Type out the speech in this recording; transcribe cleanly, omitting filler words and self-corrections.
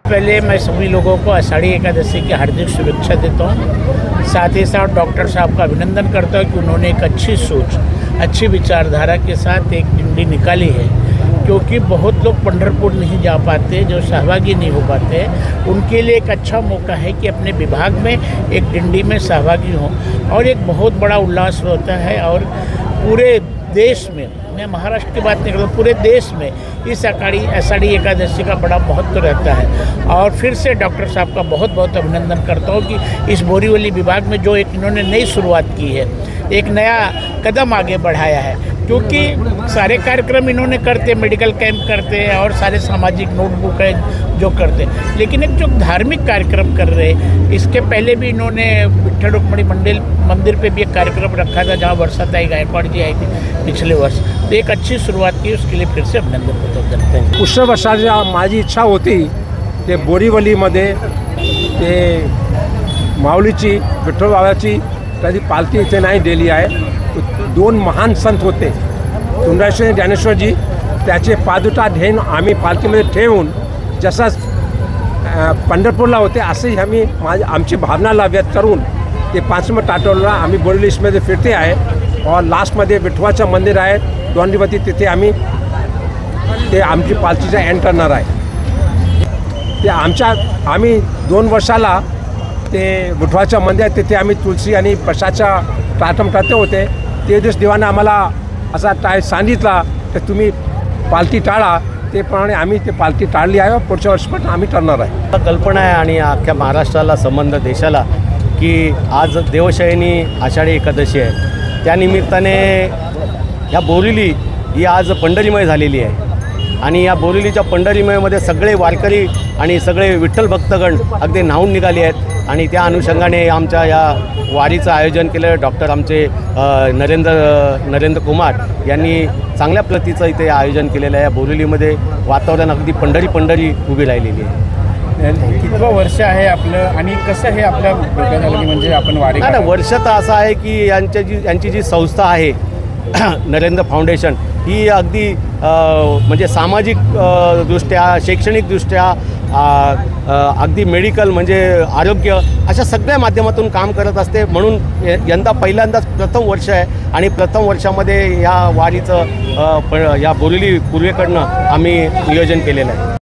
पहले मैं सभी लोगों को आषाढ़ी एकादशी की हार्दिक शुभेच्छा देता हूँ। साथ ही साथ डॉक्टर साहब का अभिनंदन करता हूँ कि उन्होंने एक अच्छी सोच, अच्छी विचारधारा के साथ एक डिंडी निकाली है, क्योंकि बहुत लोग पंढरपुर नहीं जा पाते, जो सहभागी नहीं हो पाते, उनके लिए एक अच्छा मौका है कि अपने विभाग में एक डिंडी में सहभागी हों और एक बहुत बड़ा उल्लास होता है। और पूरे देश में, मैं महाराष्ट्र की बात नहीं करता, पूरे देश में इस आषाढ़ी एकादशी का बड़ा महत्व रहता है। और फिर से डॉक्टर साहब का बहुत बहुत अभिनंदन करता हूँ कि इस बोरीवली विभाग में जो एक इन्होंने नई शुरुआत की है, एक नया कदम आगे बढ़ाया है, क्योंकि सारे कार्यक्रम इन्होंने करते, मेडिकल कैंप करते हैं और सारे सामाजिक नोटबुक है जो करते, लेकिन एक जो धार्मिक कार्यक्रम कर रहे हैं, इसके पहले भी इन्होंने विठ्ठल रुक्मिणी मंदिर पे भी एक कार्यक्रम रखा था जहाँ वर्षाताई गायकवाड़ जी आई थी पिछले वर्ष, तो एक अच्छी शुरुआत की, उसके लिए फिर से अभिनंदन करते हैं। पुष्य वर्षाची माझी इच्छा होती ते बोरीवलीमध्ये ते माऊलीची विठ्ठल बाबाची कधी पालखी इथे नाही दिली आहे। दोन महान संत होते तुंडाश्वर ज्ञानेश्वरजी, त्याचे पादुका घेऊन आम्ही पालखीमध्ये ठेवून जसं पंढरपूरला होते असे आम्ही आमची भावनाला व्यक्त करून ते 5 टाटोला आम्ही बोरीवलीमध्ये फिरते आहे। और लास्टमध्ये विठवाचं मंदिर आहे दोंडीवती, तिथे आम्ही आमची पालखीचा एंड करणार आहे। ते आम्ही 2 वर्षाला ते विठवाचं मंदिर आहे, तिथे आम्ही तुळशी आणि प्रसादचा कार्यक्रम करते होते। ते दिवस देवाने आम्हाला असा सांगितला की तुम्ही पालखी टाळा, ते प्रमाणे आम्ही ते पालखी टाळली आहे। पुढच्या वर्षी पण आम्ही करणार आहे। कल्पना आहे आणि अख्ख्या महाराष्ट्राला संबंध देशाला की आज देवशयनी आषाढी एकादशी आहे, त्यानिमित्ताने या बोरीवली ही आज पंढरीमय झालेली आहे आणि या बोरीवलीच्या पंढरीमयमध्ये सगळे वारकरी आणि सगळे विठ्ठल भक्तगण अगदी न्हावून निघाले आहेत आणि त्या अनुषंगाने आमच्या या वारीचं आयोजन केलं डॉक्टर आमचे नरेंद्र कुमार यांनी चांगल्या प्रतीचं इथे आयोजन केलेलं आहे। या बोरीवलीमध्ये वातावरण अगदी पंढरी उभी राहिलेली आहे। कितवं वर्ष आहे आपलं आणि कसं हे आपल्या डोक्यात आलं की म्हणजे आपण वारी नाही, वर्ष तर असं आहे की यांची जी संस्था आहे नरेंद्र फाउंडेशन ही अगदी म्हणजे सामाजिक दृष्ट्या, शैक्षणिकदृष्ट्या, अगदी मेडिकल म्हणजे आरोग्य अशा सगळ्या माध्यमातून काम करत असते। म्हणून यंदा पहिल्यांदाच प्रथम वर्ष आहे आणि प्रथम वर्षामध्ये या वारीचं या बोरीवली पूर्वेकडनं आम्ही नियोजन केलेलं आहे।